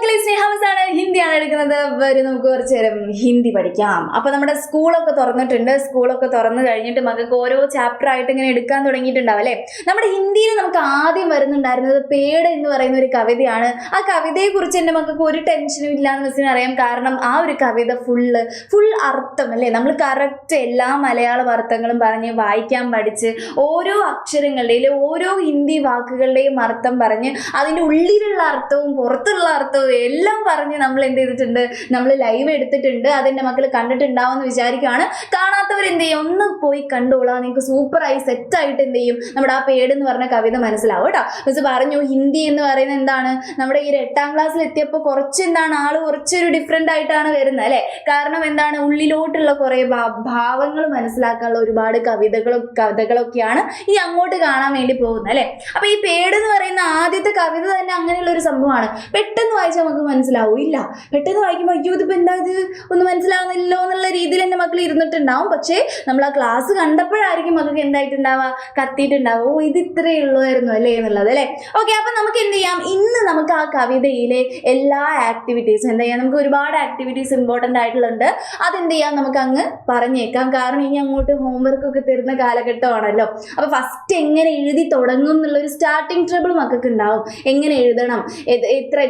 മക്കളെ, സ്നേഹാമസാണ്. ഹിന്ദിയാണ് എടുക്കുന്നത്. വരും നമുക്ക് കുറച്ച് നേരം ഹിന്ദി പഠിക്കാം. അപ്പൊ നമ്മുടെ സ്കൂളൊക്കെ തുറന്നിട്ടുണ്ട്. സ്കൂളൊക്കെ തുറന്നു കഴിഞ്ഞിട്ട് മക്കൾക്ക് ഓരോ ചാപ്റ്റർ ആയിട്ട് ഇങ്ങനെ എടുക്കാൻ തുടങ്ങിയിട്ടുണ്ടാവും അല്ലെ. നമ്മുടെ ഹിന്ദിയിൽ നമുക്ക് ആദ്യം വരുന്നുണ്ടായിരുന്നത് പേട് എന്ന് പറയുന്ന ഒരു കവിതയാണ്. ആ കവിതയെ കുറിച്ച് എൻ്റെ മക്കൾക്ക് ഒരു ടെൻഷനും ഇല്ലാന്ന് മിസ്സിന് അറിയാം. കാരണം ആ ഒരു കവിത ഫുൾ അർത്ഥം അല്ലേ, നമ്മൾ കറക്റ്റ് എല്ലാ മലയാളം അർത്ഥങ്ങളും പറഞ്ഞ് വായിക്കാൻ പഠിച്ച് ഓരോ അക്ഷരങ്ങളുടെയും ഓരോ ഹിന്ദി വാക്കുകളുടെയും അർത്ഥം പറഞ്ഞ് അതിൻ്റെ ഉള്ളിലുള്ള അർത്ഥവും പുറത്തുള്ള അർത്ഥവും എല്ലാം പറഞ്ഞ് നമ്മൾ എന്ത് ചെയ്തിട്ടുണ്ട്, നമ്മൾ ലൈവ് എടുത്തിട്ടുണ്ട്. അതെൻ്റെ മക്കൾ കണ്ടിട്ടുണ്ടാവുമെന്ന് വിചാരിക്കുകയാണ്. കാണാത്തവർ എന്ത് ചെയ്യും, ഒന്ന് പോയി കണ്ടോളാം. നിങ്ങൾക്ക് സൂപ്പറായി സെറ്റായിട്ട് എന്ത് ചെയ്യും, നമ്മുടെ ആ പേട് എന്ന് പറഞ്ഞ കവിത മനസ്സിലാവും കേട്ടോ. മിസ് പറഞ്ഞു ഹിന്ദി എന്ന് പറയുന്നത് എന്താണ്, നമ്മുടെ ഈ 8ാം ക്ലാസ്സിൽ എത്തിയപ്പോൾ കുറച്ച് എന്താണ് ആള് കുറച്ചൊരു ഡിഫറെൻ്റ് ആയിട്ടാണ് വരുന്നത് അല്ലേ. കാരണം എന്താണ്, ഉള്ളിലോട്ടുള്ള കുറേ ഭാവങ്ങൾ മനസ്സിലാക്കാനുള്ള ഒരുപാട് കവിതകളൊക്കെയാണ് ഈ അങ്ങോട്ട് കാണാൻ വേണ്ടി പോകുന്നത് അല്ലേ. അപ്പൊ ഈ പേട് എന്ന് പറയുന്ന ആദ്യത്തെ കവിത തന്നെ അങ്ങനെയുള്ള ഒരു സംഭവമാണ്. പെട്ടെന്ന് വായിച്ചാൽ നമുക്ക് മനസ്സിലാവും ഇല്ല, പെട്ടെന്ന് വായിക്കുമ്പോൾ അയ്യോ ഇതിപ്പോൾ എന്താ ഇത് ഒന്നും മനസ്സിലാവുന്നില്ലോ എന്നുള്ള രീതിയിൽ എൻ്റെ മക്കൾ ഇരുന്നിട്ടുണ്ടാവും. പക്ഷേ നമ്മൾ ആ ക്ലാസ് കണ്ടപ്പോഴായിരിക്കും മക്കൾക്ക് എന്തായിട്ടുണ്ടാവുക, കത്തിയിട്ടുണ്ടാവുക, ഓ ഇത് ഇത്രയേ ഉള്ളായിരുന്നു അല്ലേ എന്നുള്ളത് അല്ലേ. ഓക്കെ, അപ്പം നമുക്ക് എന്ത് ചെയ്യാം, ഇന്ന് നമുക്ക് ആ കവിതയിലെ എല്ലാ ആക്ടിവിറ്റീസും എന്താ ചെയ്യാം, നമുക്ക് ഒരുപാട് ആക്ടിവിറ്റീസ് ഇമ്പോർട്ടൻ്റ് ആയിട്ടുള്ളത് അതെന്ത് ചെയ്യാം നമുക്ക് അങ്ങ് പറഞ്ഞേക്കാം. കാരണം ഇനി അങ്ങോട്ട് ഹോംവർക്കൊക്കെ തരുന്ന കാലഘട്ടമാണല്ലോ. അപ്പോൾ ഫസ്റ്റ് എങ്ങനെ എഴുതി തുടങ്ങും എന്നുള്ളൊരു സ്റ്റാർട്ടിങ് ട്രബിൾ മക്കൾക്ക് ഉണ്ടാവും. എങ്ങനെ എഴുതണം,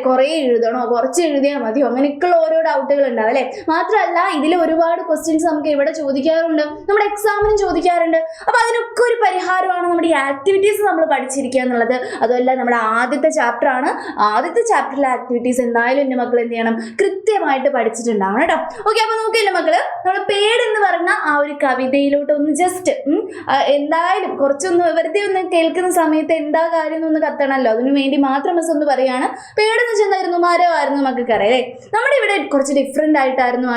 കുറേ എഴുതണോ, കുറച്ച് എഴുതിയാൽ മതിയോ, അങ്ങനെയൊക്കെയുള്ള ഓരോ ഡൗട്ടുകൾ ഉണ്ടാവും അല്ലേ. മാത്രമല്ല ഇതിൽ ഒരുപാട് ക്വസ്റ്റ്യൻസ് നമുക്ക് ഇവിടെ ചോദിക്കാറുണ്ട്, നമ്മുടെ എക്സാമിനും ചോദിക്കാറുണ്ട്. അപ്പോൾ അതിനൊക്കെ ഒരു പരിഹാരമാണ് നമ്മുടെ ഈ ആക്ടിവിറ്റീസ് നമ്മൾ പഠിച്ചിരിക്കുക എന്നുള്ളത്. അതുമല്ല നമ്മുടെ ആദ്യത്തെ ചാപ്റ്റർ ആണ്. ആദ്യത്തെ ചാപ്റ്ററിലെ ആക്ടിവിറ്റീസ് എന്തായാലും എൻ്റെ മക്കൾ എന്ത് ചെയ്യണം, കൃത്യമായിട്ട് പഠിച്ചിട്ടുണ്ടാവണം കേട്ടോ. ഓക്കെ, അപ്പോൾ നോക്കിയല്ലേ മക്കള്, നമ്മൾ പേട് എന്ന് പറഞ്ഞ ആ ഒരു കവിതയിലോട്ട് ഒന്ന് ജസ്റ്റ് എന്തായാലും കുറച്ചൊന്ന് വെറുതെ ഒന്ന് കേൾക്കുന്ന സമയത്ത് എന്താ കാര്യം എന്നൊന്ന് കത്തണമല്ലോ, അതിനു വേണ്ടി മാത്രം മിസ് ഒന്ന് പറയാണ്. പേടെന്ന് വെച്ചാൽ എന്തായിരുന്നു, മരമായിരുന്നു മക്കൾക്ക് അറിയാം അല്ലേ. നമ്മുടെ ഇവിടെ കുറച്ച് ഡിഫറെൻ്റ് ആയിട്ടായിരുന്നു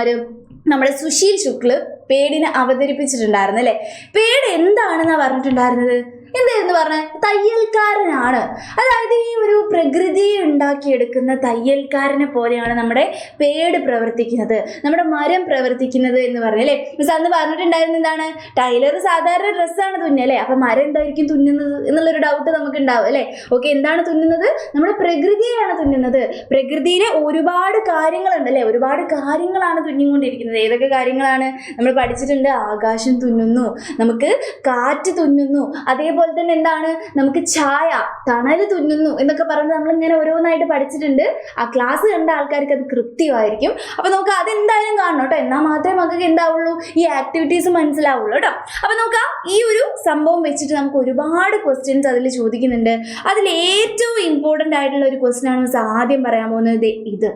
നമ്മുടെ സുശീൽ ശുക്ല് പേടിനെ അവതരിപ്പിച്ചിട്ടുണ്ടായിരുന്നു അല്ലേ. പേട് എന്താണെന്നാണ് പറഞ്ഞിട്ടുണ്ടായിരുന്നത്, എന്തായിരുന്നു പറഞ്ഞത്, തയ്യൽക്കാരനാണ്. അതായത് ഈ ഒരു പ്രകൃതിയെ ഉണ്ടാക്കിയെടുക്കുന്ന തയ്യൽക്കാരനെ പോലെയാണ് നമ്മുടെ പേട് പ്രവർത്തിക്കുന്നത്, നമ്മുടെ മരം പ്രവർത്തിക്കുന്നത് എന്ന് പറഞ്ഞല്ലേ. മിസ് അന്ന് പറഞ്ഞിട്ടുണ്ടായിരുന്ന എന്താണ്, ടൈലർ സാധാരണ ഡ്രസ്സാണ് തുന്നല്ലേ, അപ്പം മരം എന്തായിരിക്കും തുന്നുന്നത് എന്നുള്ളൊരു ഡൗട്ട് നമുക്ക് ഉണ്ടാവും അല്ലേ. ഓക്കെ, എന്താണ് തുന്നുന്നത്, നമ്മുടെ പ്രകൃതിയെയാണ് തുന്നുന്നത്. പ്രകൃതിയിലെ ഒരുപാട് കാര്യങ്ങളുണ്ട് അല്ലേ, ഒരുപാട് കാര്യങ്ങളാണ് തുന്നിക്കൊണ്ടിരിക്കുന്നത്. ഏതൊക്കെ കാര്യങ്ങളാണ് നമ്മൾ പഠിച്ചിട്ടുണ്ട്, ആകാശം തുന്നുന്നു, നമുക്ക് കാറ്റ് തുന്നുന്നു, അതേപോലെ തന്നെ എന്താണ്, നമുക്ക് ഛായ തണൽ തുന്നുന്നു എന്നൊക്കെ പറഞ്ഞ് നമ്മളിങ്ങനെ ഓരോന്നായിട്ട് പഠിച്ചിട്ടുണ്ട്. ആ ക്ലാസ് കണ്ട ആൾക്കാർക്ക് അത് കൃത്യമായിരിക്കും. അപ്പോൾ നമുക്ക് അതെന്തായാലും കാണണം കേട്ടോ, എന്നാൽ മാത്രമേ നമുക്ക് എന്താവുള്ളൂ, ഈ ആക്ടിവിറ്റീസ് മനസ്സിലാവുള്ളൂ കേട്ടോ. അപ്പോൾ നോക്കാം, ഈ ഒരു സംഭവം വെച്ചിട്ട് നമുക്ക് ഒരുപാട് ക്വസ്റ്റ്യൻസ് അതിൽ ചോദിക്കുന്നുണ്ട്. അതിൽ ഏറ്റവും ഇമ്പോർട്ടൻ്റ് ആയിട്ടുള്ള ഒരു ക്വസ്റ്റ്യൻ ആണ് മിസ് ആദ്യം പറയാൻ പോകുന്നത്. ഇത്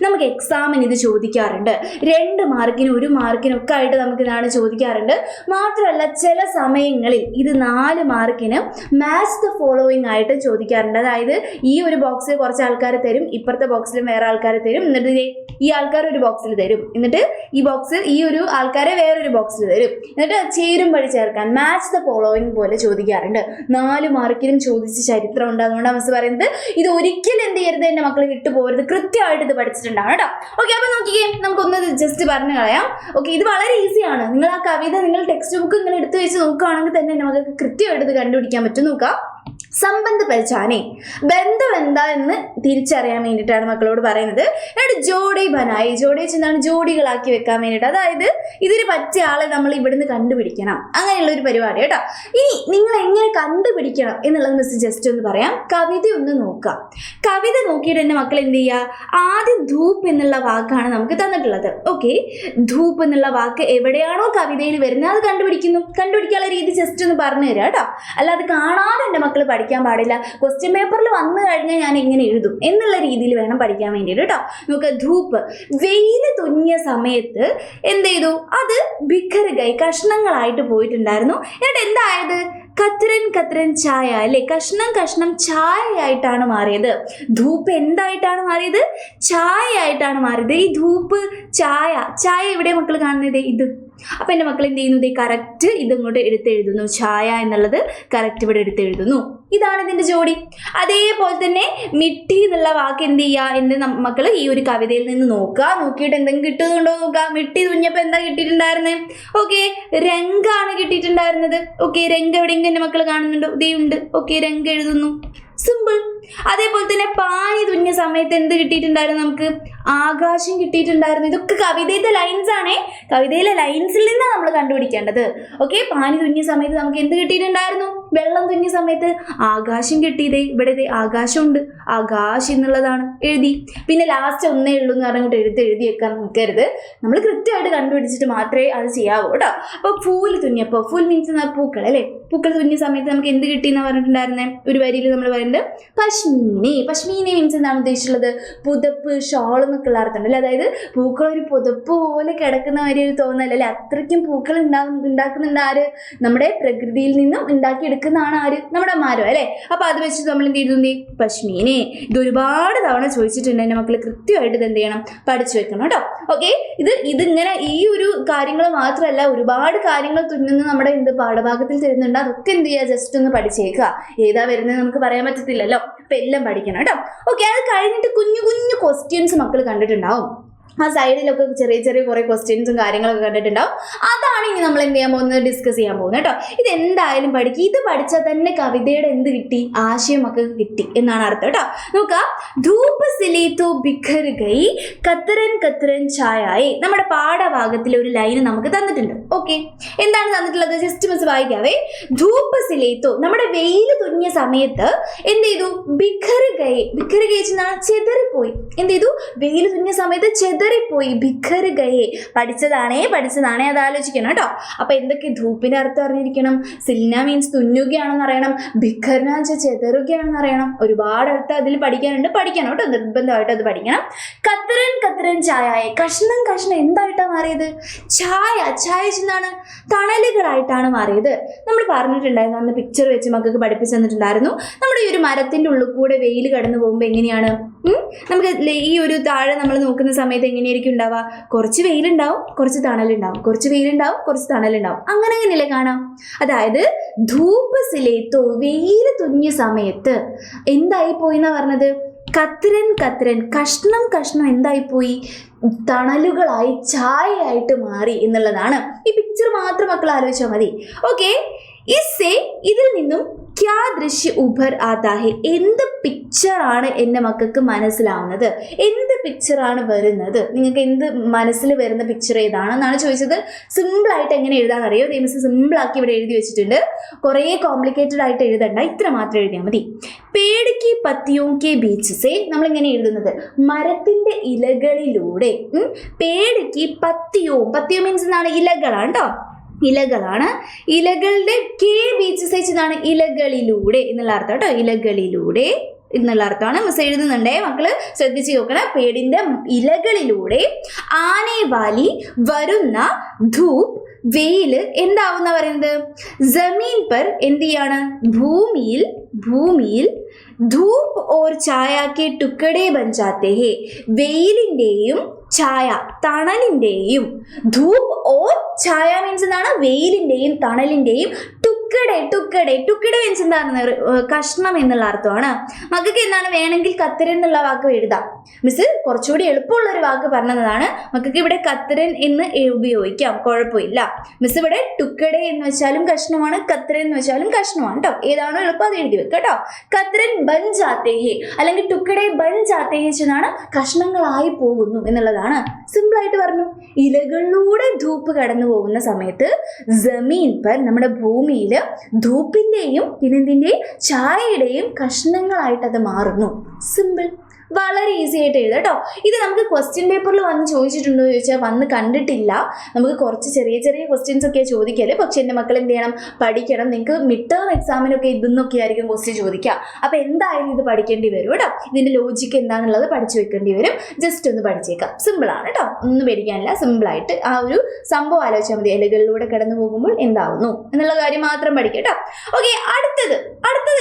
നമുക്ക് എക്സാമിന് ഇത് ചോദിക്കാറുണ്ട്. 2 മാർക്കിനും 1 മാർക്കിനൊക്കെ ആയിട്ട് നമുക്ക് ഇതാണ് ചോദിക്കാറുണ്ട്. മാത്രമല്ല ചില സമയങ്ങളിൽ ഇത് 4 മാർക്കിന് മാച്ച് ദ ഫോളോയിങ് ആയിട്ട് ചോദിക്കാറുണ്ട്. അതായത് ഈ ഒരു ബോക്സിൽ കുറച്ച് ആൾക്കാർ തരും, ഇപ്പുറത്തെ ബോക്സിലും വേറെ ആൾക്കാർ തരും, എന്നിട്ട് ഈ ആൾക്കാർ ഒരു ബോക്സിൽ തരും, എന്നിട്ട് ഈ ബോക്സിൽ ഈ ഒരു ആൾക്കാരെ വേറൊരു ബോക്സിൽ തരും, എന്നിട്ട് ചേരുംപടി ചേർക്കാൻ മാച്ച് ദ ഫോളോയിങ് പോലെ ചോദിക്കാറുണ്ട്. 4 മാർക്കിനും ചോദിച്ച ചരിത്രമുണ്ട്. അതുകൊണ്ടാണ് മിസ് പറയുന്നത് ഇത് ഒരിക്കലും എന്ത് ചെയ്യരുത്, എൻ്റെ മക്കൾ വിട്ടുപോകരുത്, കൃത്യമായിട്ട് ഇത് പഠിച്ചിട്ടുണ്ടാവും കേട്ടോ. ഓക്കെ, അപ്പോൾ നോക്കിക്കേ, നമുക്കൊന്ന് ജസ്റ്റ് പറഞ്ഞു കളയാം. ഓക്കെ, ഇത് വളരെ ഈസിയാണ്. നിങ്ങൾ ആ കവിത നിങ്ങൾ ടെക്സ്റ്റ് ബുക്ക് ഇങ്ങനെ എടുത്തു വെച്ച് നോക്കുകയാണെങ്കിൽ തന്നെ നമുക്ക് കൃത്യമായിട്ട് ഇത് കണ്ടുപിടിക്കാൻ പറ്റും. നോക്കാം, സംബന്ധ പഹചാനെ, ബന്ധം എന്താ എന്ന് തിരിച്ചറിയാൻ വേണ്ടിയിട്ടാണ് മക്കളോട് പറയുന്നത്. എന്നിട്ട് ജോഡി ബനായി, ജോഡി എന്താണ്, ജോഡികളാക്കി വെക്കാൻ വേണ്ടിയിട്ട്. അതായത് ഇതിന് പറ്റിയ ആളെ നമ്മൾ ഇവിടുന്ന് കണ്ടുപിടിക്കണം, അങ്ങനെയുള്ള ഒരു പരിപാടി കേട്ടോ. ഇനി നിങ്ങൾ എങ്ങനെ കണ്ടുപിടിക്കണം എന്നുള്ളത് മിസ് ജസ്റ്റ് ഒന്ന് പറയാം. കവിത ഒന്ന് നോക്കാം. കവിത നോക്കിയിട്ട് എൻ്റെ മക്കൾ എന്ത് ചെയ്യുക, ആദ്യം ധൂപ്പ് എന്നുള്ള വാക്കാണ് നമുക്ക് തന്നിട്ടുള്ളത്. ഓക്കെ, ധൂപ്പ് എന്നുള്ള വാക്ക് എവിടെയാണോ കവിതയിൽ വരുന്നത് അത് കണ്ടുപിടിക്കാനുള്ള രീതി ജസ്റ്റ് ഒന്ന് പറഞ്ഞു തരാം കേട്ടോ. അല്ലാതെ കാണാതെ എൻ്റെ മക്കൾ പഠിക്കാൻ പാടില്ല. ക്വസ്റ്റ്യൻ പേപ്പറിൽ വന്നു കഴിഞ്ഞാൽ ഞാൻ എങ്ങനെ എഴുതും എന്നുള്ള രീതിയിൽ വേണം പഠിക്കാൻ വേണ്ടിയിട്ട് കേട്ടോ. നമുക്ക് ധൂപ്പ്, വെയിൽ തുന്നിയ സമയത്ത് എന്ത് ചെയ്തു, അത് ബിഖർഗൈ, കഷ്ണങ്ങളായിട്ട് പോയിട്ടുണ്ടായിരുന്നു. എന്നിട്ട് എന്തായത്, കത്രൻ ചായ അല്ലേ, കഷ്ണം ചായയായിട്ടാണ് മാറിയത്. ധൂപ്പ് എന്തായിട്ടാണ് മാറിയത്, ചായയായിട്ടാണ് മാറിയത്. ഈ ധൂപ്പ് ചായ ഇവിടെ മക്കൾ കാണുന്നത് ഇത്. അപ്പം എൻ്റെ മക്കൾ എന്ത് ചെയ്യുന്നു, കറക്റ്റ് ഇതിങ്ങോട്ട് എടുത്തെഴുതുന്നു. ചായ എന്നുള്ളത് കറക്റ്റ് ഇവിടെ എടുത്തെഴുതുന്നു. ഇതാണ് ഇതിൻ്റെ ജോഡി. അതേപോലെ തന്നെ മിട്ടി എന്നുള്ള വാക്ക് എന്ത് ചെയ്യുക എന്ന് മക്കൾ ഈ ഒരു കവിതയിൽ നിന്ന് നോക്കുക. നോക്കിയിട്ട് എന്തെങ്കിലും കിട്ടുന്നുണ്ടോ നോക്കുക. മിട്ടി തുഞ്ഞപ്പോൾ എന്താ കിട്ടിയിട്ടുണ്ടായിരുന്നത്, ഓക്കെ രംഗാണ് കിട്ടിയിട്ടുണ്ടായിരുന്നത്. ഓക്കെ, രംഗ എവിടെയെങ്കിലും എൻ്റെ മക്കൾ കാണുന്നുണ്ടോ, ഇതേ ഉണ്ട്. ഓക്കെ, രംഗ എഴുതുന്നു. സിമ്പിൾ. അതേപോലെ തന്നെ പാനി തുന്നിയ സമയത്ത് എന്ത് കിട്ടിയിട്ടുണ്ടായിരുന്നു? നമുക്ക് ആകാശം കിട്ടിയിട്ടുണ്ടായിരുന്നു. ഇതൊക്കെ കവിതയിലെ ലൈൻസ് ആണേ. കവിതയിലെ ലൈൻസിൽ നിന്നാണ് നമ്മൾ കണ്ടുപിടിക്കേണ്ടത്. ഓക്കെ, പാനി തുന്നിയ സമയത്ത് നമുക്ക് എന്ത് കിട്ടിയിട്ടുണ്ടായിരുന്നു? വെള്ളം തുന്നിയ സമയത്ത് ആകാശം കിട്ടിയതേ. ഇവിടെ ആകാശമുണ്ട്, ആകാശം എന്നുള്ളതാണ് എഴുതി. പിന്നെ ലാസ്റ്റ് ഒന്നേ ഉള്ളൂ എന്ന് പറഞ്ഞിട്ട് എഴുതി വെക്കാൻ നിൽക്കരുത്. നമ്മൾ കൃത്യമായിട്ട് കണ്ടുപിടിച്ചിട്ട് മാത്രമേ അത് ചെയ്യാവൂ കേട്ടോ. അപ്പോൾ ഫൂൽ തുന്നിയപ്പോൾ, ഫൂൽ മീൻസ് പൂക്കൾ അല്ലേ. പൂക്കൾ തുന്നിയ സമയത്ത് നമുക്ക് എന്ത് കിട്ടിയെന്ന് പറഞ്ഞിട്ടുണ്ടായിരുന്നേ? ഒരു വരിയിൽ നമ്മൾ പറയുന്നത് പശ്മീനി. പശ്മീനി മീൻസ് എന്താണ് ഉദ്ദേശിച്ചുള്ളത്? പുതപ്പ്, ഷോൾ എന്നൊക്കെ ഉള്ള അർത്ഥമുണ്ട് അല്ലേ. അതായത് പൂക്കൾ ഒരു പുതപ്പ് പോലെ കിടക്കുന്ന ഒരു തോന്നൽ അല്ലേ. അത്രയ്ക്കും പൂക്കൾ ഉണ്ടാക്കുന്നുണ്ട് ആര്? നമ്മുടെ പ്രകൃതിയിൽ നിന്നും ഉണ്ടാക്കിയെടുക്കുന്നതാണ് ആര്? നമ്മുടെ മരം അല്ലേ. അപ്പൊ അത് വെച്ചിട്ട് നമ്മൾ എന്ത് ചെയ്തു? പശ്മീനി. ഇത് ഒരുപാട് തവണ ചോദിച്ചിട്ടുണ്ട് എൻ്റെ മക്കൾ. കൃത്യമായിട്ട് ഇത് എന്ത് ചെയ്യണം? പഠിച്ചു വെക്കണം കേട്ടോ. ഓക്കെ, ഇതിങ്ങനെ ഈ ഒരു കാര്യങ്ങൾ മാത്രമല്ല, ഒരുപാട് കാര്യങ്ങൾ തുന്നുന്ന നമ്മുടെ പാഠഭാഗത്തിൽ തരുന്നുണ്ട്. അതൊക്കെ എന്ത് ചെയ്യുക? ജസ്റ്റ് ഒന്ന് പഠിച്ചേക്കുക. ഏതാ വരുന്നത് നമുക്ക് പറയാൻ പറ്റത്തില്ലല്ലോ. അപ്പൊ എല്ലാം പഠിക്കണം കേട്ടോ. ഓക്കെ, അത് കഴിഞ്ഞിട്ട് കുഞ്ഞു കുഞ്ഞു ക്വസ്റ്റ്യൻസ് മക്കൾ കണ്ടിട്ടുണ്ടാവും. ആ സൈഡിലൊക്കെ ചെറിയ ചെറിയ കുറേ ക്വസ്റ്റ്യൻസും കാര്യങ്ങളൊക്കെ കണ്ടിട്ടുണ്ടാവും. അതാണ് ഇനി നമ്മൾ എന്ത് ചെയ്യാൻ പോകുന്നത്? ഡിസ്കസ് ചെയ്യാൻ പോകുന്നത് കേട്ടോ. ഇത് എന്തായാലും പഠിക്കും. ഇത് പഠിച്ചാൽ തന്നെ കവിതയുടെ എന്ത് കിട്ടി? ആശയം ഒക്കെ കിട്ടി എന്നാണ് അർത്ഥം കേട്ടോ. നോക്കാം. ധൂപ് സിലി തോ ബിഖർ ഗയി കത്തരൻ കത്തരൻ ചായായി. നമ്മുടെ പാഠഭാഗത്തിലെ ഒരു ലൈൻ നമുക്ക് തന്നിട്ടുണ്ട്. ഓക്കെ, എന്താണ് തന്നിട്ടുള്ളത്? Just miss വായിക്കാവേ. ധൂപ് സിലി തോ, നമ്മുടെ വെയിൽ തുന്നിയ സമയത്ത് എന്ത് ചെയ്തു? ബിഖർ ഗയി. ബിഖർ ഗയി എന്നാണ് ചെതറിപ്പോയി. എന്ത് ചെയ്തു? വെയിൽ തുന്നിയ സമയത്ത് ചെതറിപ്പോയി. ബിഖർ ഗയെ. പഠിച്ചതാണേ അത് ആലോചിക്കണം കേട്ടോ. അപ്പൊ എന്തൊക്കെ? ധൂപ്പിന്റെ അർത്ഥം അറിഞ്ഞിരിക്കണം. സിൽന മീൻസ് തുന്നുകയാണെന്ന് അറിയണം. ബിഖർന വെച്ചാൽ ചെതറുകയാണെന്ന് അറിയണം. ഒരുപാട് അർത്ഥം അതിൽ പഠിക്കാനുണ്ട്. പഠിക്കണം കേട്ടോ, നിർബന്ധമായിട്ട് അത് പഠിക്കണം. കത്തരൻ കത്തരൻ ചായ. കഷ്ണം കഷ്ണം എന്തായിട്ടാണ് മാറിയത്? ചായ. ചായ എന്താണ്? തണലുകളായിട്ടാണ് മാറിയത്. നമ്മൾ പറഞ്ഞിട്ടുണ്ടായിരുന്നു, അന്ന് പിക്ചർ വെച്ച് മക്കൾക്ക് പഠിപ്പിച്ചു തന്നിട്ടുണ്ടായിരുന്നു. നമ്മുടെ ഈ ഒരു മരത്തിന്റെ ഉള്ളിൽ കൂടെ വെയിൽ കടന്നു പോകുമ്പോൾ എങ്ങനെയാണ് നമുക്ക് ഈ ഒരു താഴെ നമ്മൾ നോക്കുന്ന സമയത്ത് എങ്ങനെയായിരിക്കും ഉണ്ടാവുക? കുറച്ച് വെയിലുണ്ടാവും, കുറച്ച് തണലുണ്ടാവും, കുറച്ച് വെയിലുണ്ടാവും, കുറച്ച് തണലുണ്ടാവും. അങ്ങനെയല്ലേ കാണാം. അതായത് ധൂപ് സിലേത്തോ, വെയിൽ തുന്നിയ സമയത്ത് എന്തായി പോയി എന്നാ പറഞ്ഞത്? കത്തരൻ കത്തരൻ, കഷ്ണം കഷ്ണം എന്തായിപ്പോയി? തണലുകളായി, ചായയായിട്ട് മാറി എന്നുള്ളതാണ്. ഈ പിക്ചർ മാത്രം മക്കൾ ആലോചിച്ചാൽ മതി. ഓക്കെ, ഇതിൽ നിന്നും ക്യാ ദൃശ്യ ഉഭർ ആതാ ഹെ? എന്ത് പിക്ചറാണ് എൻ്റെ മക്കൾക്ക് മനസ്സിലാവുന്നത്? എന്ത് പിക്ചറാണ് വരുന്നത്? നിങ്ങൾക്ക് എന്ത് മനസ്സിൽ വരുന്ന പിക്ചർ ഏതാണെന്നാണ് ചോദിച്ചത്. സിമ്പിളായിട്ട് എങ്ങനെ എഴുതാമെന്നറിയോ? മിസ് സിമ്പിളാക്കി ഇവിടെ എഴുതി വെച്ചിട്ടുണ്ട്. കുറേ കോംപ്ലിക്കേറ്റഡ് ആയിട്ട് എഴുതണ്ട, ഇത്ര മാത്രം എഴുതിയാൽ മതി. പേടിക്ക് പത്തിയോം കെ ബീച്ച് സേ, നമ്മളിങ്ങനെ എഴുതുന്നത് മരത്തിൻ്റെ ഇലകളിലൂടെ. പേടിക്ക് പത്തിയോം, പത്തിയോ മീൻസ് എന്താണ്? ഇലകളാണ് കേട്ടോ. ഇലകളാണ്. ഇലകളുടെ കെ ബീച്ച് സൈസ് എന്നാണ് ഇലകളിലൂടെ എന്നുള്ള അർത്ഥം കേട്ടോ. ഇലകളിലൂടെ എന്നുള്ള അർത്ഥമാണ് മിസ് എഴുതുന്നുണ്ടേ. മക്കള് ശ്രദ്ധിച്ച് നോക്കണം. പേടിന്റെ ഇലകളിലൂടെ ആനേവാലി വരുന്ന ധൂപ്, വെയില് എന്താവുന്ന പറയുന്നത്? ജമീൻ പർ എന്ത് ചെയ്യാണ്? ഭൂമിയിൽ ധൂപ് ഓർ ചായ കെ ടുക്കടേ ബൻ ജാത്തെ ഹേ. വെയിലിന്റെയും ചായ, തണലിന്റെയും, ധൂപ് ഓർ ചായ മീൻസ് എന്താണ്? വെയിലിന്റെയും തണലിന്റെയും ടുക്കടെ മീൻസ് എന്താണ്? കഷ്ണം എന്നുള്ള അർത്ഥമാണ്. മക്കൾക്ക് എന്താണ് വേണമെങ്കിൽ കത്തരൻ എന്നുള്ള വാക്ക് എഴുതാം. മിസ് കുറച്ചുകൂടി എളുപ്പമുള്ള ഒരു വാക്ക് പറഞ്ഞതാണ്. മക്കൾക്ക് ഇവിടെ കത്തരൻ എന്ന് ഉപയോഗിക്കാം, കുഴപ്പമില്ല. മിസ് ഇവിടെ ടുക്കടെ എന്ന് വെച്ചാലും കഷ്ണമാണ്, കത്തരൻ എന്ന് വെച്ചാലും കഷ്ണമാണ് കേട്ടോ. ഏതാണോ എളുപ്പം അത് എഴുതി വെക്കുക കേട്ടോ. കത്തരൻ ബൻ ജാത്തെ ഹേ അല്ലെങ്കിൽ ടുക്കടെ ബൻ ജാത്തെ ഹേ എന്നാണ് കഷ്ണങ്ങളായി പോകുന്നു എന്നുള്ളതാണ്. സിമ്പിളായിട്ട് പറഞ്ഞു. ഇലകളിലൂടെ ധൂപ്പ് കടന്നു പോകുന്ന സമയത്ത് ജമീൻ പർ, നമ്മുടെ ഭൂമിയിൽ ധൂപ്പിന്റെയും പിന്നെന്തിന്റെയും ചായയുടെയും കഷ്ണങ്ങളായിട്ട് അത് മാറുന്നു. സിമ്പിൾ, വളരെ ഈസി ആയിട്ട് എഴുതാം കേട്ടോ. ഇത് നമുക്ക് ക്വസ്റ്റ്യൻ പേപ്പറിൽ വന്ന് ചോദിച്ചിട്ടുണ്ടോ ചോദിച്ചാൽ വന്ന് കണ്ടിട്ടില്ല. നമുക്ക് കുറച്ച് ചെറിയ ചെറിയ ക്വസ്റ്റ്യൻസ് ഒക്കെ ചോദിക്കല്ലേ. പക്ഷെ എൻ്റെ മക്കൾ എന്ത് ചെയ്യണം? പഠിക്കണം. നിങ്ങൾക്ക് മിഡ് ടേം എക്സാമിനൊക്കെ ഇതൊന്നൊക്കെ ആയിരിക്കും ക്വസ്റ്റ്യൻ ചോദിക്കുക. അപ്പോൾ എന്തായാലും ഇത് പഠിക്കേണ്ടി വരും കേട്ടോ. ഇതിൻ്റെ ലോജിക്ക് എന്താണെന്നുള്ളത് പഠിച്ചു വെക്കേണ്ടി വരും. ജസ്റ്റ് ഒന്ന് പഠിച്ചേക്കാം. സിമ്പിളാണ് കേട്ടോ, ഒന്നും പേടിക്കാനില്ല. സിമ്പിളായിട്ട് ആ ഒരു സംഭവം ആലോചിച്ചാൽ മതി. ഇലകളിലൂടെ കടന്നു പോകുമ്പോൾ എന്താവുന്നു എന്നുള്ള കാര്യം മാത്രം പഠിക്കാം കേട്ടോ. ഓക്കെ, അടുത്തത്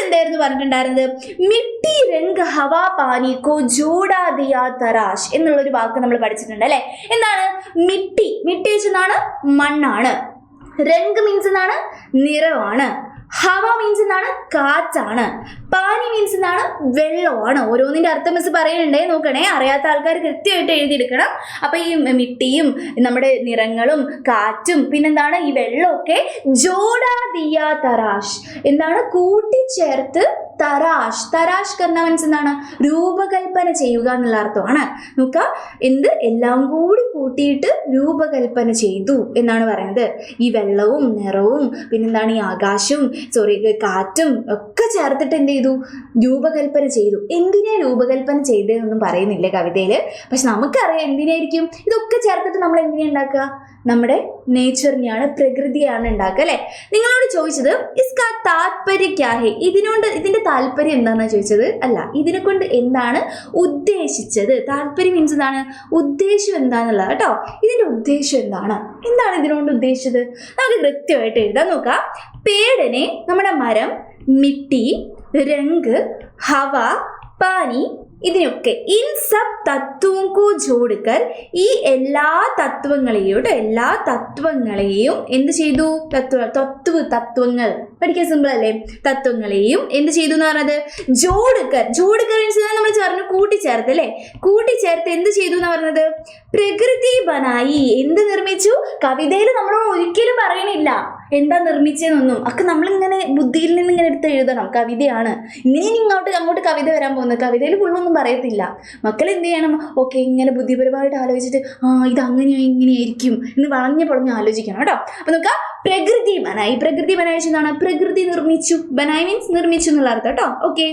എന്തായിരുന്നു പറഞ്ഞിട്ടുണ്ടായിരുന്നത്? മിട്ടി രംഗ് ഹവാ പാനി കോ ജോഡാ ദിയാ തരാശ് എന്നുള്ളൊരു വാക്ക് നമ്മൾ പഠിച്ചിട്ടുണ്ട് അല്ലെ. എന്താണ്? മിട്ടി എന്നാണ്? മണ്ണാണ്. രംഗ് മീൻസ് എന്താണ്? നിറമാണ്. ഹവ മീൻസ് എന്താണ്? കാറ്റാണ്. പാനി മീൻസ് എന്താണ്? വെള്ളമാണ്. ഓരോന്നിന്റെ അർത്ഥം മിസ് പറയുന്നുണ്ടേ, നോക്കണേ, അറിയാത്ത ആൾക്കാർ കൃത്യമായിട്ട് എഴുതിയെടുക്കണം. അപ്പൊ ഈ മിട്ടിയും നമ്മുടെ നിറങ്ങളും കാറ്റും പിന്നെന്താണ് ഈ വെള്ളമൊക്കെ ജോഡാ ദിയ തരാഷ്, എന്താണ്? കൂട്ടിച്ചേർത്ത് തരാഷ്. തരാഷ് കർണ മീൻസ് എന്താണ്? രൂപകൽപ്പന ചെയ്യുക എന്നുള്ള അർത്ഥമാണ്. നോക്കുക, എല്ലാം കൂടി കൂട്ടിയിട്ട് രൂപകൽപ്പന ചെയ്തു എന്നാണ് പറയുന്നത്. ഈ വെള്ളവും നിറവും പിന്നെന്താണ് ഈ ആകാശവും കാറ്റും ഒക്കെ ചേർത്തിട്ട് എന്ത് ചെയ്തു? രൂപകൽപ്പന ചെയ്തു. എന്തിനാ രൂപകൽപ്പന ചെയ്തതെന്നൊന്നും പറയുന്നില്ല കവിതയിൽ. പക്ഷെ നമുക്കറിയാം എന്തിനായിരിക്കും ഇതൊക്കെ ചേർത്തിട്ട് നമ്മൾ എന്തിനാ ഉണ്ടാക്കുക? നമ്മുടെ നേച്ചറിനെയാണ്, പ്രകൃതിയാണ് ഉണ്ടാക്കുക അല്ലെ. നിങ്ങളോട് ചോദിച്ചത് ഇസ്കാ താത്പര്യ ക്യാ ഹെ, ഇതിന്റെ താല്പര്യം എന്താണെന്നാണ് ചോദിച്ചത്. അല്ല, ഇതിനെ കൊണ്ട് എന്താണ് ഉദ്ദേശിച്ചത്? താല്പര്യം മീൻസ് എന്താണ്? ഉദ്ദേശം എന്താണെന്നുള്ളത് കേട്ടോ. ഇതിന്റെ ഉദ്ദേശം എന്താണ് ഇതിനോണ്ട് ഉദ്ദേശിച്ചത്? നമുക്ക് കൃത്യമായിട്ട് എഴുതാൻ നോക്കാം. പേടനെ നമ്മുടെ മരം, മിട്ടി, രംഗ്, ഹവ, പാനി, ഇതിനൊക്കെ ഇൻ സബ് തത്വം കോ ജോഡ്കർ, ഈ എല്ലാ തത്വങ്ങളെയും എന്ത് ചെയ്തു? തത്വങ്ങൾ പഠിക്കാൻ സിമ്പിൾ അല്ലേ? തത്വങ്ങളെയും എന്ത് ചെയ്തു എന്ന് പറഞ്ഞത്? ജോഡ്കർ മീൻസ് നമ്മൾ പറഞ്ഞു കൂട്ടിച്ചേർത്ത് അല്ലേ. കൂട്ടിച്ചേർത്ത് എന്ത് ചെയ്തു എന്ന് പറഞ്ഞത്? പ്രകൃതി ബനായി. എന്ത് നിർമ്മിച്ചു? കവിതയിൽ നമ്മൾ ഒരിക്കലും പറയണില്ല എന്താ നിർമ്മിച്ചതെന്നൊന്നും. ഒക്കെ നമ്മളിങ്ങനെ ബുദ്ധിയിൽ നിന്ന് ഇങ്ങനെ എടുത്ത് എഴുതണം. കവിതയാണ്, ഇങ്ങനെ അങ്ങോട്ട് കവിത വരാൻ പോകുന്നത്. കവിതയിൽ ഫുള്ളൊന്നും പറയത്തില്ല. മക്കൾ എന്ത് ചെയ്യണം? ഓക്കെ, ഇങ്ങനെ ബുദ്ധിപരമായിട്ട് ആലോചിച്ചിട്ട് ഇത് ഇങ്ങനെയായിരിക്കും എന്ന് വളഞ്ഞ് ആലോചിക്കണം കേട്ടോ. അപ്പൊ നോക്കുക, പ്രകൃതി ബനായി. പ്രകൃതി ബനായി എന്താണ്? പ്രകൃതി നിർമ്മിച്ചു. ബനായി മീൻസ് നിർമ്മിച്ചു എന്നുള്ള അർത്ഥം കേട്ടോ. ഓക്കെ,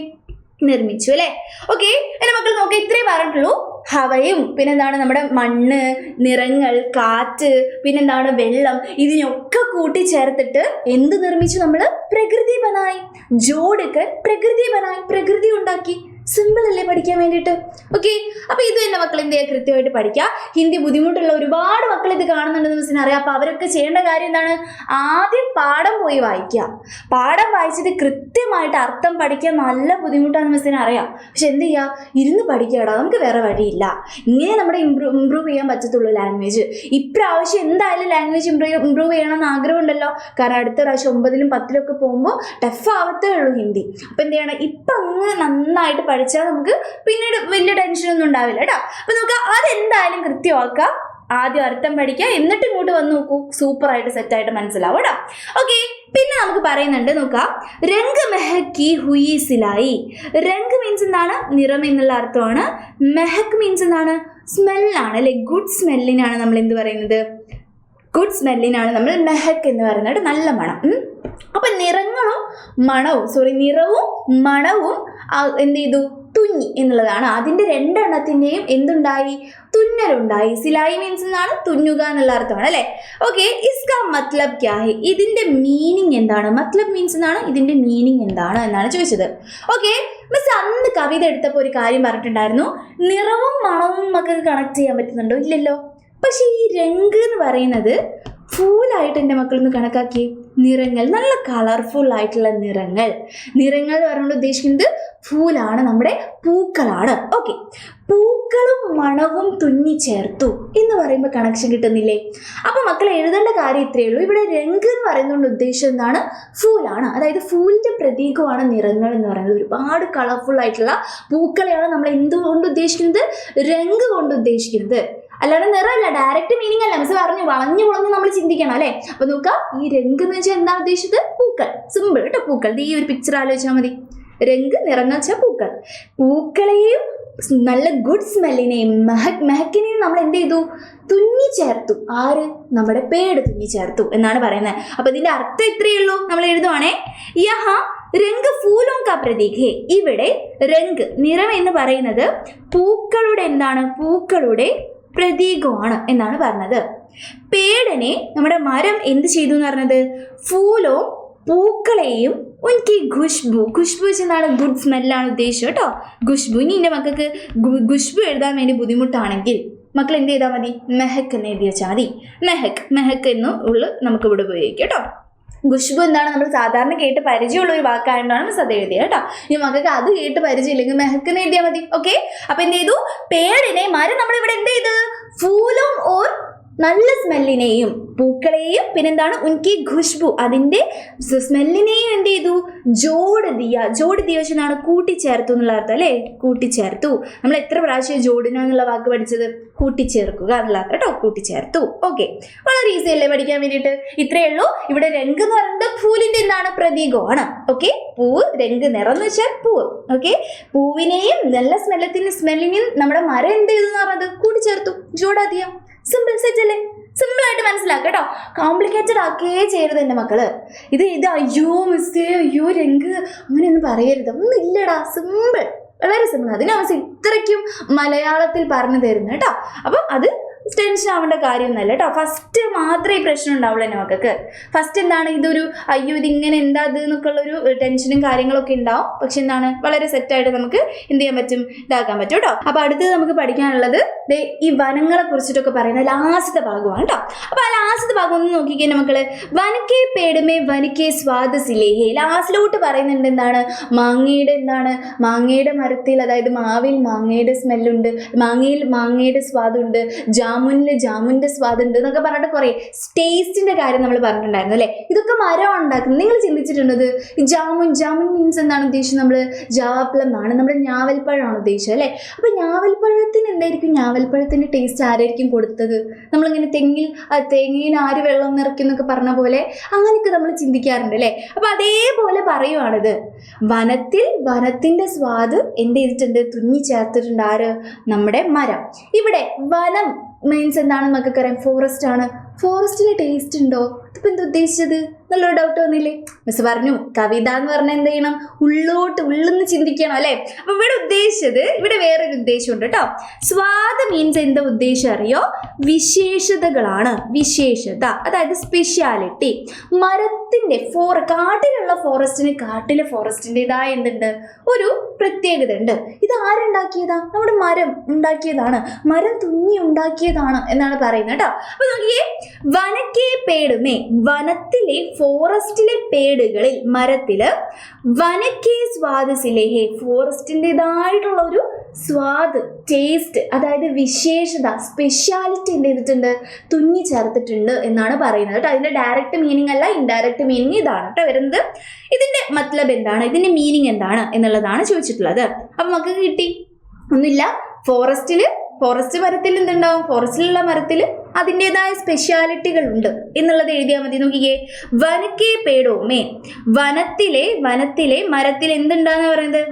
നിർമ്മിച്ചു അല്ലെ. ഓക്കെ, എന്റെ മക്കൾ നോക്കാം, ഇത്രയും പറഞ്ഞിട്ടുള്ളൂ. ഹവയും പിന്നെന്താണ് നമ്മുടെ മണ്ണ്, നിറങ്ങൾ, കാറ്റ്, പിന്നെന്താണ് വെള്ളം, ഇതിനൊക്കെ കൂട്ടിച്ചേർത്തിട്ട് എന്ത് നിർമ്മിച്ചു? നമ്മൾ പ്രകൃതി ബനായി. ജോഡ്കർ പ്രകൃതി ബനായി, പ്രകൃതി ഉണ്ടാക്കി. സിമ്പിൾ അല്ലേ പഠിക്കാൻ വേണ്ടിയിട്ട്? ഓക്കെ, അപ്പൊ ഇത് തന്നെ മക്കൾ എന്ത് ചെയ്യുക? കൃത്യമായിട്ട് പഠിക്കുക. ഹിന്ദി ബുദ്ധിമുട്ടുള്ള ഒരുപാട് മക്കൾ ഇത് കാണുന്നുണ്ടെന്ന് മിസ്സിന് അറിയാം. അപ്പൊ അവരൊക്കെ ചെയ്യേണ്ട കാര്യം എന്താണ്? ആദ്യം പാഠം പോയി വായിക്കുക. പാഠം വായിച്ചിട്ട് കൃത്യമായിട്ട് അർത്ഥം പഠിക്കാൻ നല്ല ബുദ്ധിമുട്ടാണെന്ന് മിസ്സിന് അറിയാം. പക്ഷെ എന്ത് ചെയ്യുക? ഇരുന്ന് പഠിക്കടാ, നമുക്ക് വേറെ വഴിയില്ല. ഇങ്ങനെ നമ്മുടെ ഇമ്പ്രൂവ് ചെയ്യാൻ പറ്റത്തുള്ളൂ ലാംഗ്വേജ്. ഇപ്രാവശ്യം എന്തായാലും ലാംഗ്വേജ് ഇമ്പ്രൂവ് ചെയ്യണമെന്ന് ആഗ്രഹമുണ്ടല്ലോ. കാരണം അടുത്ത പ്രാവശ്യം 9ലും 10ലും ഒക്കെ പോകുമ്പോൾ ടഫ് ആവത്തേ ഉള്ളൂ ഹിന്ദി. അപ്പൊ എന്ത് ചെയ്യണം? ഇപ്പൊ അങ്ങ് നന്നായിട്ട് പഠിച്ചാൽ നമുക്ക് പിന്നീട് വലിയ ടെൻഷനൊന്നും ഉണ്ടാവില്ല കേട്ടോ. അപ്പൊ നമുക്ക് അതെന്തായാലും കൃത്യമാക്കുക. ആദ്യം അർത്ഥം പഠിക്കുക, എന്നിട്ട് ഇങ്ങോട്ട് വന്ന് നോക്കൂ, സൂപ്പറായിട്ട് സെറ്റായിട്ട് മനസ്സിലാവും കേട്ടോ. ഓക്കെ, പിന്നെ നമുക്ക് പറയുന്നുണ്ട്, നോക്കാം, രംഗ് മെഹക്കി ഹുയി സിലായി. രംഗ് മീൻസ് എന്താണ്? നിറം എന്നുള്ള അർത്ഥമാണ്. മെഹക്ക് മീൻസ് എന്താണ്? സ്മെല്ലാണ് അല്ലെ. ഗുഡ് സ്മെല്ലിനാണ് നമ്മൾ എന്ത് പറയുന്നത്? ഗുഡ് സ്മെല്ലിനാണ് നമ്മൾ മെഹക്ക് എന്ന് പറയുന്നത്. നല്ല മണം. അപ്പൊ നിറവും മണവും എന്ത് ചെയ്തു? തുന്നി എന്നുള്ളതാണ്. അതിന്റെ രണ്ടെണ്ണത്തിന്റെയും എന്തുണ്ടായി? തുന്നലുണ്ടായി. സിലായി മീൻസ് എന്താണ്? തുന്നുക എന്നുള്ള അർത്ഥമാണ് അല്ലെ. ഓക്കെ, ഇസ്കാ മത്ലബ് ക്യാ ഹെ, ഇതിന്റെ മീനിങ് എന്താണ്? മത്ലബ് മീൻസ് എന്താണ്? ഇതിന്റെ മീനിങ് എന്താണ് എന്നാണ് ചോദിച്ചത്. ഓക്കെ, മിസ് അന്ന് കവിത എടുത്തപ്പോൾ ഒരു കാര്യം പറഞ്ഞിട്ടുണ്ടായിരുന്നു, നിറവും മണവും മക്കൾക്ക് കണക്ട് ചെയ്യാൻ പറ്റുന്നുണ്ടോ? ഇല്ലല്ലോ. പക്ഷെ ഈ രംഗ് എന്ന് പറയുന്നത് ഫൂലായിട്ട് എൻ്റെ മക്കളൊന്ന് കണക്കാക്കി. നിറങ്ങൾ, നല്ല കളർഫുൾ ആയിട്ടുള്ള നിറങ്ങൾ എന്ന് പറഞ്ഞുകൊണ്ട് ഉദ്ദേശിക്കുന്നത് ഫൂലാണ്, നമ്മുടെ പൂക്കളാണ്. ഓക്കെ, പൂക്കളും മണവും തുന്നിച്ചേർത്തു എന്ന് പറയുമ്പോൾ കണക്ഷൻ കിട്ടുന്നില്ലേ? അപ്പൊ മക്കൾ എഴുതേണ്ട കാര്യം ഇത്രയേ ഉള്ളൂ. ഇവിടെ രംഗ് എന്ന് പറയുന്നതുകൊണ്ട് ഉദ്ദേശം എന്താണ്? ഫൂലാണ്. അതായത് ഫൂലിന്റെ പ്രതീകമാണ് നിറങ്ങൾ എന്ന് പറയുന്നത്. ഒരുപാട് കളർഫുൾ ആയിട്ടുള്ള പൂക്കളെയാണ് നമ്മൾ എന്തുകൊണ്ട് ഉദ്ദേശിക്കുന്നത്? രംഗ് കൊണ്ട് ഉദ്ദേശിക്കുന്നത്. അല്ലാതെ നിറമല്ല, ഡയറക്റ്റ് മീനിങ് അല്ല. മിസ് പറഞ്ഞു, വളഞ്ഞു നമ്മൾ ചിന്തിക്കണം അല്ലെ. അപ്പൊ നോക്കാം, ഈ രംഗ് എന്ന് വെച്ചാൽ എന്താ ഉദ്ദേശിച്ചത്? പൂക്കൾ. സിമ്പിൾ കേട്ടോ, പൂക്കൾ. ഈ ഒരു പിക്ചർ ആലോചിച്ചാൽ മതി. രംഗ്, നിറങ്ങൾ വെച്ചാൽ പൂക്കൾ. പൂക്കളെയും നല്ല ഗുഡ് സ്മെല്ലിനെയും മെഹക്കിനെയും നമ്മൾ എന്ത് ചെയ്തു? തുന്നിച്ചേർത്തു. ആര്? നമ്മുടെ പേട് തുന്നിച്ചേർത്തു എന്നാണ് പറയുന്നത്. അപ്പൊ ഇതിന്റെ അർത്ഥം ഇത്രയേ ഉള്ളൂ. നമ്മൾ എഴുതുവാണേ, യഹാ രംഗ് ഫൂലോം കാ പ്രതീക് ഹേ. ഇവിടെ രംഗ്, നിറം എന്ന് പറയുന്നത് പൂക്കളുടെ എന്താണ്? പൂക്കളുടെ പ്രതീകമാണ് എന്നാണ് പറഞ്ഞത്. പേടനെ, നമ്മുടെ മരം എന്ത് ചെയ്തു എന്ന് പറഞ്ഞത്? ഫൂലോ, പൂക്കളെയും, ഉൻകി ഖുഷ്ബു എന്നാണ് ഗുഡ് സ്മെല്ലാണ് ഉദ്ദേശിച്ചത് കേട്ടോ. ഖുഷ്ബു. ഇനി എൻ്റെ മക്കൾക്ക് ഖുഷ്ബു എഴുതാൻ വേണ്ടി ബുദ്ധിമുട്ടാണെങ്കിൽ മക്കൾ എന്ത് ചെയ്താൽ മതി? മെഹക്ക് എന്ന് എഴുതി വെച്ചാൽ മതി. മെഹക്ക് എന്ന് നമുക്ക് ഇവിടെ ഉപയോഗിക്കാം കേട്ടോ. ഖുഷ്ബു എന്താണ്? നമ്മൾ സാധാരണ കേട്ട് പരിചയമുള്ള ഒരു വാക്കായതുകൊണ്ടാണ് മിസ് അത് എഴുതിയത് കേട്ടോ. ഇനി മക്കൾക്ക് അത് കേട്ട് പരിചയമില്ലെങ്കിൽ മെഹക്കിന് എഴുതിയാൽ മതി. ഓക്കെ, അപ്പൊ എന്ത് ചെയ്തു? പേടിനെ, മരം നമ്മളിവിടെ എന്ത് ചെയ്ത്? ഫൂലും ഓർ നല്ല സ്മെല്ലിനെയും പൂക്കളെയും പിന്നെന്താണ് ഉൻകി ഖുഷ്ബു അതിൻ്റെ സ്മെല്ലിനെയും എന്ത് ചെയ്തു ജോഡ് ദിയ വെച്ചാണ് കൂട്ടിച്ചേർത്തു എന്നുള്ള അർത്ഥം അല്ലേ. കൂട്ടിച്ചേർത്തു. നമ്മൾ എത്ര പ്രാവശ്യം ജോഡിന എന്നുള്ള വാക്ക് പഠിച്ചത്? കൂട്ടിച്ചേർക്കുക എന്നുള്ള അർത്ഥം കേട്ടോ. കൂട്ടിച്ചേർത്തു. ഓക്കെ, വളരെ ഈസി അല്ലേ പഠിക്കാൻ വേണ്ടിയിട്ട്? ഇത്രയേ ഉള്ളൂ. ഇവിടെ രംഗ് എന്ന് പറയുന്നത് പൂവിന്റെ എന്താണ് പ്രതീകമാണ്. ഓക്കെ, പൂവ് രംഗ് നിറം എന്ന് വെച്ചാൽ പൂവ്. ഓക്കെ, പൂവിനെയും നല്ല സ്മെല്ലിനെയും നമ്മുടെ മരം എന്ത് ചെയ്തു എന്ന് പറഞ്ഞത് കൂട്ടിച്ചേർത്തു. ജോഡാ ദിയ. സിമ്പിൾ സെറ്റ് അല്ലേ? സിമ്പിൾ ആയിട്ട് മനസ്സിലാക്കുക കേട്ടോ. കോംപ്ലിക്കേറ്റഡ് ആക്കേ ചെയ്യരുത് എൻ്റെ മക്കള്. ഇത് അയ്യോ മിസ്സേ അയ്യോ രംഗ് അങ്ങനെയൊന്നും പറയരുത്. ഒന്നും ഇല്ലടാ, സിമ്പിൾ, വളരെ സിമ്പിൾ. അതിനവസ്ഥ ഇത്രയ്ക്കും മലയാളത്തിൽ പറഞ്ഞു തരുന്നു കേട്ടോ. അപ്പം അത് ടെൻഷൻ ആവേണ്ട കാര്യമൊന്നുമല്ല കേട്ടോ. ഫസ്റ്റ് മാത്രമേ ഈ പ്രശ്നം ഉണ്ടാവുള്ളൂ എൻ്റെ മക്കൾക്ക്. ഫസ്റ്റ് എന്താണ് ഇതൊരു അയ്യോ ഇതിങ്ങനെ എന്താ ഇത് എന്നൊക്കെ ഉള്ളൊരു ടെൻഷനും കാര്യങ്ങളൊക്കെ ഉണ്ടാവും. പക്ഷെ എന്താണ് വളരെ സെറ്റായിട്ട് നമുക്ക് എന്ത് ചെയ്യാൻ പറ്റും, ഇതാക്കാൻ പറ്റും കേട്ടോ. അപ്പോൾ അടുത്തത് നമുക്ക് പഠിക്കാനുള്ളത് ഈ വനങ്ങളെ കുറിച്ചിട്ടൊക്കെ പറയുന്ന ലാസ്റ്റത്തെ ഭാഗമാണ് കേട്ടോ. അപ്പോൾ ആ ലാസ്റ്റത്തെ ഭാഗം ഒന്ന് നോക്കിക്കഴിഞ്ഞാൽ മക്കള് വനക്കേ പേടുമേ വനക്കേ സ്വാദ് സിലേഹേ ലാസ്റ്റിലോട്ട് പറയുന്നുണ്ട് എന്താണ് മാങ്ങയുടെ മരത്തിൽ, അതായത് മാവിൽ മാങ്ങയുടെ സ്മെല്ലുണ്ട്, മാങ്ങയിൽ മാങ്ങയുടെ സ്വാദുണ്ട്, ജാമുന്റെ സ്വാദുണ്ട് എന്നൊക്കെ പറഞ്ഞിട്ട് കുറേ ടേസ്റ്റിന്റെ കാര്യം നമ്മൾ പറഞ്ഞിട്ടുണ്ടായിരുന്നു അല്ലേ. ഇതൊക്കെ മരമാണ് ഉണ്ടാക്കുന്നത്. നിങ്ങൾ ചിന്തിച്ചിട്ടുണ്ടത് ജാമുൻ മീൻസ് എന്താണ് ഉദ്ദേശിച്ചത്? നമ്മൾ ജാവപ്പഴം ആണ്, നമ്മുടെ ഞാവൽപ്പഴമാണ് ഉദ്ദേശിച്ചത് അല്ലേ. അപ്പൊ ഞാവൽപ്പഴത്തിന് എന്തായിരിക്കും, ഞാവൽപ്പഴത്തിന്റെ ടേസ്റ്റ് ആരായിരിക്കും കൊടുത്തത്? നമ്മളിങ്ങനെ തേങ്ങയിൽ ആര് വെള്ളം നിറയ്ക്കുന്നൊക്കെ പറഞ്ഞ പോലെ അങ്ങനെയൊക്കെ നമ്മൾ ചിന്തിക്കാറുണ്ട് അല്ലേ. അപ്പൊ അതേപോലെ പറയുവാണിത്. വനത്തിന്റെ സ്വാദ് എന്ത് ചെയ്തിട്ടുണ്ട്, തുന്നി ചേർത്തിട്ടുണ്ട്. ആര്? നമ്മുടെ മരം. ഇവിടെ വനം മീൻസ് എന്താണെന്ന് നമുക്ക് അറിയാം, ഫോറസ്റ്റ് ആണ്. ഫോറസ്റ്റിന് ടേസ്റ്റ് ഉണ്ടോ? ഇതിപ്പോൾ എന്താ ഉദ്ദേശിച്ചത്? നല്ലൊരു ഡൗട്ട് വന്നില്ലേ? മിസ് പറഞ്ഞു കവിത എന്ന് പറഞ്ഞാൽ എന്ത് ചെയ്യണം, ഉള്ളിന്ന് ചിന്തിക്കണം അല്ലേ. അപ്പൊ ഇവിടെ വേറൊരു ഉദ്ദേശമുണ്ട് കേട്ടോ. സ്വാദ് മീൻസ് എന്താ ഉദ്ദേശം അറിയോ? വിശേഷതകളാണ്. വിശേഷത അതായത് സ്പെഷ്യാലിറ്റി. മരത്തിന്റെ കാട്ടിലുള്ള ഫോറസ്റ്റിന് കാട്ടിലെ ഫോറസ്റ്റിൻ്റെതായ എന്തുണ്ട്, ഒരു പ്രത്യേകത ഉണ്ട്. ഇത് ആരുണ്ടാക്കിയതാ? നമ്മുടെ മരം ഉണ്ടാക്കിയതാണ്, മരം തുന്നി ഉണ്ടാക്കിയതാണ് എന്നാണ് പറയുന്നത് കേട്ടോ. അപ്പൊ നോക്കിയേ, വനക്കേ പേടുമേ വനത്തിലെ ഫോറസ്റ്റിലെ പേടുകളിൽ മരത്തില് വനക്കേ സ്വാദ് സിലേഹേ ഫോറസ്റ്റിൻ്റെതായിട്ടുള്ള ഒരു സ്വാദ് ടേസ്റ്റ് അതായത് വിശേഷത സ്പെഷ്യാലിറ്റി എന്ത് ചെയ്തിട്ടുണ്ട്, തുന്നി ചേർത്തിട്ടുണ്ട് എന്നാണ് പറയുന്നത് കേട്ടോ. അതിന്റെ ഡയറക്റ്റ് മീനിങ് അല്ല, ഇൻഡയറക്റ്റ് മീനിങ് ഇതാണ് കേട്ടോ വരുന്നത്. ഇതിന്റെ മത്ലബ് എന്താണ്, ഇതിന്റെ മീനിങ് എന്താണ് എന്നുള്ളതാണ് ചോദിച്ചിട്ടുള്ളത്. അപ്പൊ നമുക്ക് കിട്ടി ഒന്നുമില്ല. ഫോറസ്റ്റ് മരത്തിൽ എന്തുണ്ടാവും, ഫോറസ്റ്റിലുള്ള മരത്തിൽ അതിൻ്റെതായ സ്പെഷ്യാലിറ്റികൾ ഉണ്ട് എന്നുള്ളത് എഴുതിയാൽ മതി. നോക്കിക്കേ, വനക്കേ പേടോമേ വനത്തിലെ മരത്തിൽ എന്തുണ്ടാന്ന് പറയുന്നത്,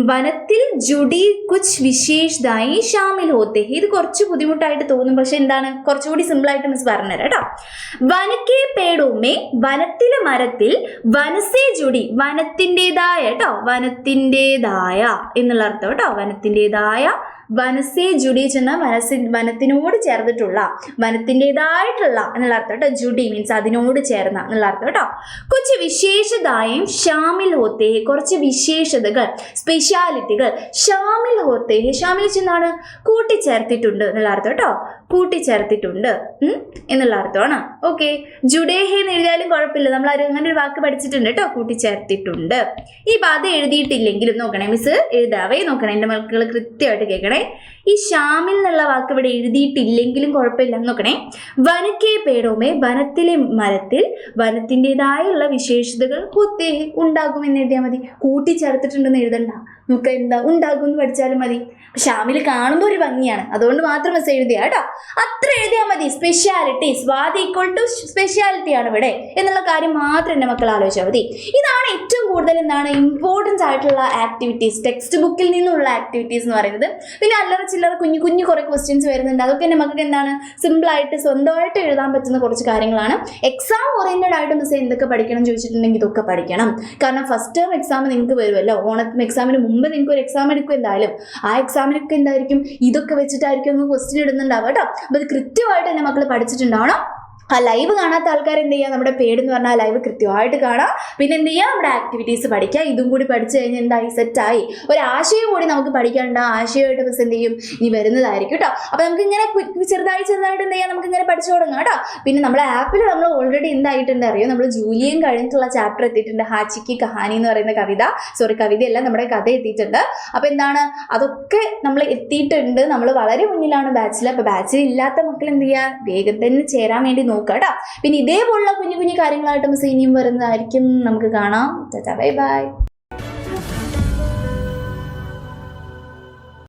വനത്തിൽ ജുഡി കുച്ച് വിശേഷതായി ഷാമിൽ ഹോത്തെ. ഇത് കുറച്ച് ബുദ്ധിമുട്ടായിട്ട് തോന്നും, പക്ഷെ എന്താണ് കുറച്ചുകൂടി സിമ്പിൾ ആയിട്ട് മിസ് പറഞ്ഞുതരാം കേട്ടോ. വനക്കേ പേടോമേ വനത്തിലെ മരത്തിൽ, വനസേ ജുഡി വനത്തിൻ്റെതായ കേട്ടോ, വനത്തിൻ്റെതായ എന്നുള്ള അർത്ഥം കേട്ടോ. വനത്തിൻ്റെതായ വനസേ ജുഡി ചെന്ന വനത്തിനോട് ചേർന്നിട്ടുള്ള, വനത്തിൻ്റെതായിട്ടുള്ള എന്നുള്ള അർത്ഥം കേട്ടോ. ജുഡി മീൻസ് അതിനോട് ചേർന്ന എന്നുള്ള അർത്ഥം കേട്ടോ. കുറച്ച് വിശേഷതായും ഷാമിൽ ഹോത്തേ കുറച്ച് വിശേഷതകൾ സ്പെഷ്യാലിറ്റികൾ ഷാമിൽ ഹോത്തേ ഷാമിൽ ചെന്നാണ് കൂട്ടിച്ചേർത്തിട്ടുണ്ട് എന്നുള്ള അർത്ഥം കേട്ടോ. കൂട്ടിച്ചേർത്തിട്ടുണ്ട് എന്നുള്ള അർത്ഥമാണ്. ഓക്കെ, ജുഡേഹെ എന്ന് എഴുതിയാലും കുഴപ്പമില്ല, നമ്മൾ അങ്ങനെ ഒരു വാക്ക് പഠിച്ചിട്ടുണ്ട് കേട്ടോ, കൂട്ടിച്ചേർത്തിട്ടുണ്ട്. ഈ ബാധ എഴുതിയിട്ടില്ലെങ്കിലും നോക്കണേ, മിസ് എഴുതാവേ നോക്കണേ, എൻ്റെ മക്കൾ കൃത്യമായിട്ട് കേൾക്കണേ. ഈ ഷാമിൽ എന്നുള്ള വാക്ക് ഇവിടെ എഴുതിയിട്ടില്ലെങ്കിലും കുഴപ്പമില്ല നോക്കണേ. വനക്കേ പേടോമേ വനത്തിലെ മരത്തിൽ വനത്തിൻ്റെതായുള്ള വിശേഷതകൾ ഹോത്തേഹെ ഉണ്ടാകും എന്ന് എഴുതിയാൽ മതി. കൂട്ടിച്ചേർത്തിട്ടുണ്ടെന്ന് എഴുതണ്ട, നമുക്ക് എന്താ ഉണ്ടാകും എന്ന് പഠിച്ചാലും മതി. ഷാമിൽ കാണുമ്പോൾ ഒരു ഭംഗിയാണ്, അതുകൊണ്ട് മാത്രം മിസ് എഴുതിയ കേട്ടോ. അത്ര എഴുതിയാൽ മതി. സ്പെഷ്യാലിറ്റി സ്വാദ് ഈക്വൽ ടു സ്പെഷ്യാലിറ്റി ആണ് ഇവിടെ എന്നുള്ള കാര്യം മാത്രം എൻ്റെ മക്കൾ ആലോചിച്ചാൽ മതി. ഇതാണ് ഏറ്റവും കൂടുതൽ എന്താണ് ഇമ്പോർട്ടൻസ് ആയിട്ടുള്ള ആക്ടിവിറ്റീസ്, ടെക്സ്റ്റ് ബുക്കിൽ നിന്നുള്ള ആക്ടിവിറ്റീസ് എന്ന് പറയുന്നത്. പിന്നെ അല്ലറ ചില്ലറ കുഞ്ഞു കുറേ ക്വസ്റ്റ്യൻസ് വരുന്നുണ്ട്. അതൊക്കെ എൻ്റെ മക്കൾക്ക് എന്താണ് സിമ്പിളായിട്ട് സ്വന്തമായിട്ട് എഴുതാൻ പറ്റുന്ന കുറച്ച് കാര്യങ്ങളാണ്. എക്സാം ഓറിയൻറ്റഡ് ആയിട്ട് മിസ് എന്തൊക്കെ പഠിക്കണം ചോദിച്ചിട്ടുണ്ടെങ്കിൽ ഇതൊക്കെ പഠിക്കണം. കാരണം ഫസ്റ്റ് ടേം എക്സാം നിങ്ങൾക്ക് വരുമല്ലോ, എക്സാമിന് മുമ്പ് നിങ്ങൾക്ക് ഒരു എക്സാം എടുക്കും എന്തായാലും. ആ എക്സാമിനൊക്കെ എന്തായിരിക്കും ഇതൊക്കെ വെച്ചിട്ടായിരിക്കും ക്വസ്റ്റ്യൻ ഇടുന്നുണ്ടാവുക കേട്ടോ. അപ്പോൾ അത് കൃത്യമായിട്ട് എൻ്റെ മക്കൾ പഠിച്ചിട്ടുണ്ടാവണം. ആ ലൈവ് കാണാത്ത ആൾക്കാർ എന്ത് ചെയ്യുക, നമ്മുടെ പേഡ് എന്ന് പറഞ്ഞാൽ ലൈവ് കൃത്യമായിട്ട് കാണാം. പിന്നെ എന്ത് ചെയ്യുക, നമ്മുടെ ആക്ടിവിറ്റീസ് പഠിക്കുക. ഇതും കൂടി പഠിച്ചു കഴിഞ്ഞാൽ എന്തായി, സെറ്റായി. ഒരു ആശയം കൂടി നമുക്ക് പഠിക്കാനുണ്ട്. ആ ആശയമായിട്ട് ബസ് എന്ത് ചെയ്യും, ഇനി വരുന്നതായിരിക്കും കേട്ടോ. അപ്പോൾ നമുക്ക് ഇങ്ങനെ ചെറുതായിട്ട് എന്ത് ചെയ്യാം, നമുക്ക് ഇങ്ങനെ പഠിച്ചു തുടങ്ങാം കേട്ടോ. പിന്നെ നമ്മുടെ ആപ്പിൽ നമ്മൾ ഓൾറെഡി എന്തായിട്ടുണ്ട് അറിയോ, നമ്മൾ ജൂലിയൻ കഴിഞ്ഞിട്ടുള്ള ചാപ്റ്റർ എത്തിയിട്ടുണ്ട്. ഹാച്ചിക്ക് കഹാനി എന്ന് പറയുന്ന കവിതയല്ല, നമ്മുടെ കഥ എത്തിയിട്ടുണ്ട്. അപ്പോൾ എന്താണ്, അതൊക്കെ നമ്മൾ എത്തിയിട്ടുണ്ട്. നമ്മൾ വളരെ മുന്നിലാണ് ബാച്ചിൽ. അപ്പോൾ ബാച്ചിൽ ഇല്ലാത്ത മക്കൾ എന്ത് ചെയ്യുക, വേഗം തന്നെ ചേരാൻ വേണ്ടി നോക്കുക കേട്ടോ. പിന്നെ ഇതേപോലുള്ള കുഞ്ഞു കുഞ്ഞു കാര്യങ്ങളായിട്ട് മിസ് ഇനിയും വരുന്നതായിരിക്കും. നമുക്ക് കാണാം. Bye bye.